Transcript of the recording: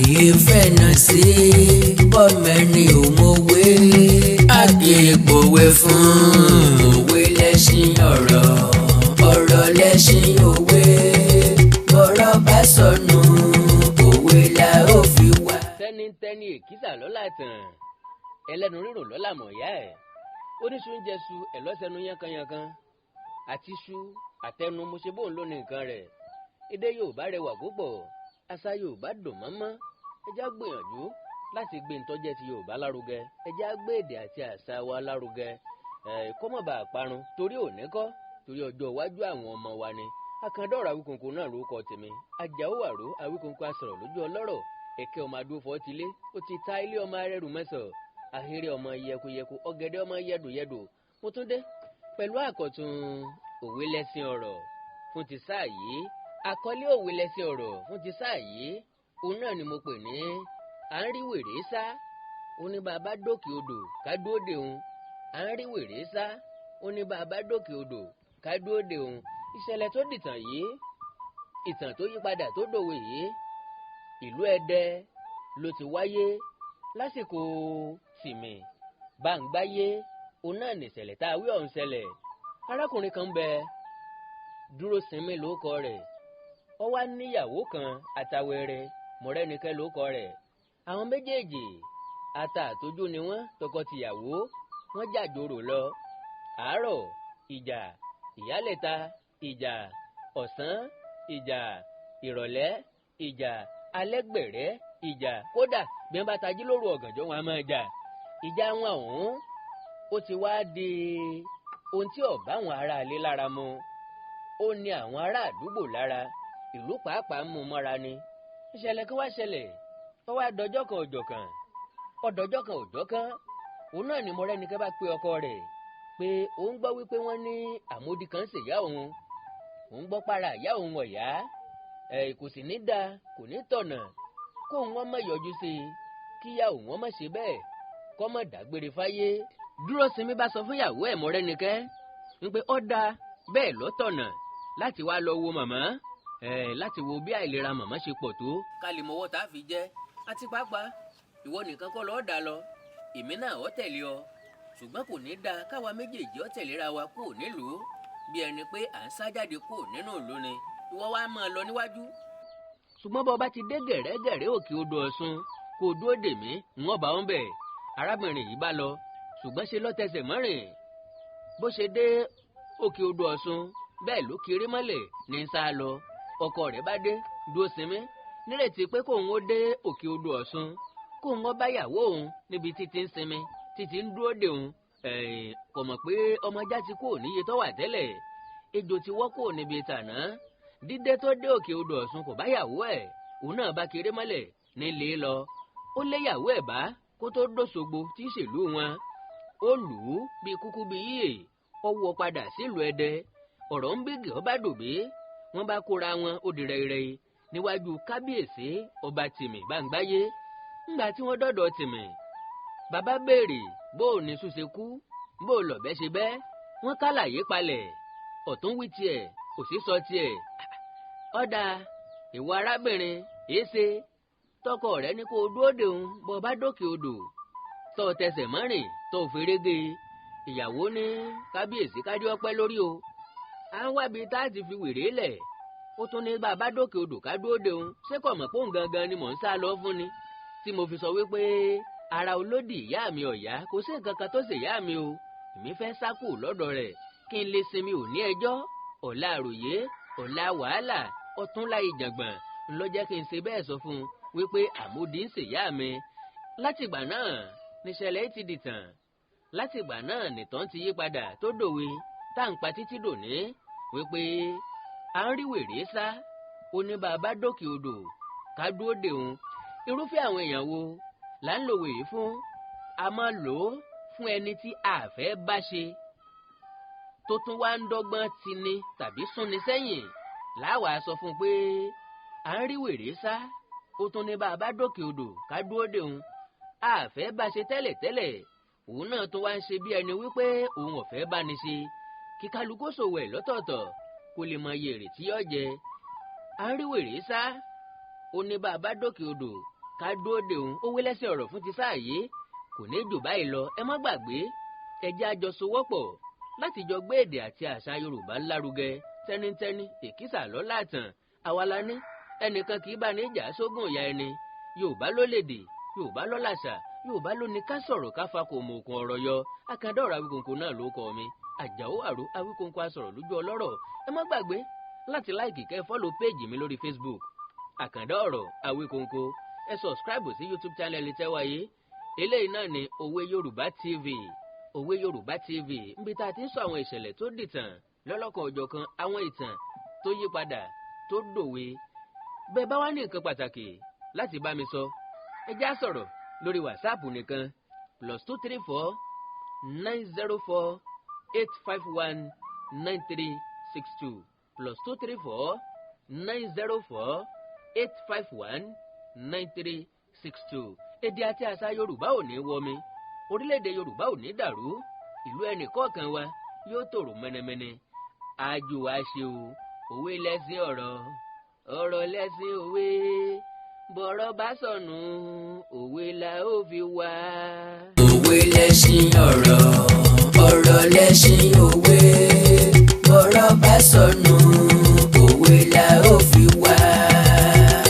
ìfẹ́ náà sí bọ́mẹ́ni òmòwe àgbègbòwe fún òwe lẹ́ṣin ọ̀rọ̀ ọ̀rọ̀ lẹ́ṣin òwe bọ́rọ̀ bá sọnù òwe la ó fi wá. tẹ́nitẹ́ni èkìtà lọ́la tàn ẹlẹ́nu rírò lọ́la mọ̀ọ́yá ẹ̀ oníṣu ń jẹṣu ẹ̀ lọ́sẹ̀nu yánkanyànkan àti ṣu àtẹnu mo ṣe bóun lónìí nǹkan rẹ̀ èdè Yorùbá rẹwà púpọ̀ àṣà Yorùbá dùn mọ́mọ́ ẹ jẹ́ á gbìyànjú láti gbé ntọ́jẹ́ ti Yorùbá lárugẹ ẹ jẹ́ á gbé èdè àti àṣà wa lárugẹ kó má bàa parun torí òní kọ́ torí ọjọ́ iwájú àwọn ọmọ wa ni Akandọ̀rọ̀ Awíkonko náà lórúkọ tèmi Àjàó Àró Awíkonko asọ̀rọ̀ lójú ọlọ́rọ̀ èké ọmọ adúfọ́ ti lé ó ti ta ilé ọmọ arẹ́rù mẹ́sàn ahéré ọmọ yẹkuyẹku ọ̀gẹ̀dẹ̀ ọmọ yẹdùyẹdù mo tún dé pẹ̀lú àkọ́tún òwe lẹ́sìn ọ̀rọ̀ fún ti sáà yìí àkọlé òwe lẹ́sìn ọ̀rọ̀ fún ti sáà yìí òun náà ni mo pè ní à ń rí wèrè sá ó ní bàbá dókè odò ká dúró dè òun à ń rí wèrè sá ó ní bàbá dókè odò ká dúró dè òun ìṣẹ̀lẹ̀ tó dìtàn yìí ìtàn tó yí padà tó dòwe yìí ìlú Ẹdẹ ló ti wáyé lásìkò Tìmì Báńgbáyé òun náà nìṣẹ̀lẹ̀ tá a wí ọ̀hún ṣẹlẹ̀ arákùnrin kan bẹ Dúróṣinmí lórúkọ rẹ̀ ó wá níyàwó kan Àtàwẹ̀rẹ̀ Mọ̀rẹ́nikẹ́ lórúkọ rẹ̀ àwọn méjèèjì ata àtójú ni wọ́n tọkọtìyàwó wọ́n jàjòrò lọ àárọ̀ ìjà ìyálẹ̀ta ìjà ọ̀sán ìjà ìrọ̀lẹ́ ìjà alẹ́gbẹ̀rẹ́ ìjà kódà bí wọ́n bá tají lóru ọ̀gànjọ́ wọn a máa jà ìjà wọn ọ̀hún ó ti wá di ohun tí ó bá àwọn ará ilé lára mu ó ní àwọn ará àdúgbò lára ìlú pàápàá mú mọ́ra ni ìṣẹ̀lẹ̀ kan wá ṣẹlẹ̀ ó wá dọjọ́ kan òjò kan ọdọjọ́ kan òjò kan òun náà ni Mọ̀rẹ́nikẹ́ bá pe ọkọ rẹ̀ pé òun gbọ́ wípé wọ́n ní àmódi kan ṣèyá òun gbọ́ para ìyá òun ọ̀yá kò sì ní dáa kò ní tọ̀nà kó wọn má yọjú sí i kíyà òun má ṣe bẹ́ẹ̀ kọ́ mọ̀ dágbére fáyé Dúróṣinmí bá sọ fún ìyàwó ẹ̀ Mọ̀rẹ́nikẹ́ wípé ó dáa bẹ́ẹ̀ ló tọ̀nà láti wá lọ wo màmá láti wo bí àìlera màmá ṣe pọ̀ tó ká lè mọwọ́ tá a fi jẹ́ àti pàápàá ìwọ nìkan kọ́ lọ́ọ́ dà lọ èmi náà ó tẹ̀lé ọ ṣùgbọ́n kò ní dáa káwa méjèèjì ó tẹ̀léra wa kúrò nílùú bí ẹni pé à ń sá jáde kúrò nínú ìlú ni ìwọ wá máa lọ níwájú. ṣùgbọ́n bọ́ bá ti dé gẹ̀rẹ́gẹ̀rẹ́ òkè odò Ọ̀ṣun kò dúró dè mí wọ́n bá wọn bẹ̀ arábìnrin yìí bá lọ ṣùgbọ́n ṣe ló tẹsẹ̀ mọ́rìn bó ṣe dé òkè odò Ọ̀ṣun bẹ́ẹ̀ ló kiri mọ́lẹ̀ ní sá lọ ọkọ rẹ̀ bá dé Dúróṣinmí nírètí pé kóun ó dé òkè odò Ọ̀ṣun kóun ó bá yàwó òun níbi títí ń sinmi títí ń dúró dè òun kò mọ̀ pé ọmọ ajá ti kúrò níye tó wà tẹ́lẹ̀ ejò ti wọ́ kúrò níbi tàná dídé tó dé òkè odò Ọ̀ṣun kò bá yàwó ẹ̀ òun náà bá kiri mọ́lẹ̀ nílé lọ ó lé yàwó ẹ̀ bá kó tó dòṣogbo tí í ṣèlú wọn ó lù ú bí kúkú bí yíyè ó wọ padà sílùú Ẹdẹ ọ̀rọ̀ ń bígì ọba dòbé wọ́n bá kóra wọn ó di rẹ́rẹ́ níwájú kábíyèsí ọba Tìmì Báńgbáyé ńgbà tí wọ́n dọ́dọ̀ Tìmì bàbá béèrè bó o ní ṣùṣe kú bó o lọ̀bẹ ṣe bẹ́ wọ́n kálàyé palẹ̀ ọ̀tún wí tiẹ̀ òsì sọ tiẹ̀ ọ̀dà ìwọ arábìnrin èéṣe tọkọ rẹ ní kó o dúró dè òun bó o bá dókè odò tó o tẹsẹ̀ mọ́rìn tó o ferege ìyàwó ní kábíyèsí kádé ọpẹ́ lórí o à ń wábi tá a ti fi wèrè lẹ̀ ó tún ní bàbá dókè odò ká dúró de òun ṣé kò mọ̀ pé òun gangan ni mò ń sá lọ fún ni tí mo fi sọ wípé ara olódì ìyá mi ọ̀yá kò sí nǹkan kan tó ṣe ìyá mi o èmi fẹ́ sá kù lọ́dọ̀ rẹ̀ kí n lè sinmi ò ní ẹjọ́ ọ̀la àròyé ọ̀la wàhálà ọ̀túnla ìjàngbọ̀n ńlọ jẹ́ kí n ṣe bẹ́ẹ̀ sọ fún un wípé àmódi ń ṣèyá mi látìgbà náà níṣẹ̀lẹ̀ ti dìtàn látìgbà náà nìtàn ti yí padà tó dòwe tá à ń pa títí dòní wípé à ń rí wèrè sá ó ní bàbá dókè odò ká dúró dè òun irúfẹ́ àwọn èèyàn wo là ń lo wèrè fún a máa lò ó fún ẹni tí a fẹ́ bá ṣe tó tún wá ń dọ́gbọ́n tini tàbí súnni sẹ́yìn láwàá sọ fún un pé à ń rí wèrè sá ó tún ní bàbá dókè odò ká dúró dè òun a fẹ́ bá ṣe tẹ́lẹ̀tẹ́lẹ̀ òun náà tún wá ń ṣe bí ẹni wípé òun ò fẹ́ bá ní ṣe kí kálukú ṣòwò ẹ̀ lọ́tọ̀ọ̀tọ̀ kó lè mọ iye èrè tí yóò jẹ à ń rí wèrè sá ó ní bàbá dókè odò ká dúró de òun ó wé lẹ́sìn ọ̀rọ̀ fún ti sáà yìí kò ní jù báyìí lọ. ẹ má gbàgbé ẹ jẹ́ a jọ sowọ́pọ̀ láti jọ gbé èdè àti àṣà Yorùbá lárugẹ. tẹ́nitẹ́ni èkìsà lọ́làtàn àwa la ní ẹnìkan kì í bá ní ìjà sógun ìyá ẹni. Yorùbá ló lédè, Yorùbá ló làṣà, Yorùbá ló ní ká sọ̀rọ̀ ká fa kò mọ òkun ọ̀rọ̀ yọ. Àkàndá Ọ̀rọ̀ Awíkonko náà ló kọ mi. Àjàó Àrò Awíkonko asọ̀rọ̀ lójú ọlọ́rọ̀. ẹ má gbàgbé láti láìkì kẹ́ fọ́lọ̀ péèjì mi lórí Facebook Àkàndá Ọ̀rọ̀ Awíkonko. ẹ sọ̀scribe sí YouTube channel tẹ́wáyé. eléyìí náà ni Òwe Yorùbá TV. Òwe Yorùbá TV níbi tá a ti ń sọ àwọn ìṣẹ̀lẹ̀ tó dìtàn lọ́lọ́kan ọ̀jọ̀kan, àwọn ìtàn tó yí padà tó dòwe. bẹ́ẹ̀ bá wá ní nǹkan pàtàkì láti bá mi sọ ẹ já sọ̀rọ̀ lórí WhatsApp nìkan +234 904 851 9362 +234 904 851 9362. èdè àti àṣà Yorùbá ò ní wọmi, orílẹ̀-èdè Yorùbá ò ní dàrú, ìlú ẹnì kọ̀ọ̀kan wa yóò tòrò mẹ́nẹ́mẹ́nẹ́. àjò wa ṣe o, òwe lẹ́sìn ọ̀rọ̀, ọ̀rọ̀ lẹ́sìn òwe, bọ̀rọ̀ bá sọnù òwe la ó fi wá. òwe lẹ́sìn ọ̀rọ̀, ọ̀rọ̀ lẹ́sìn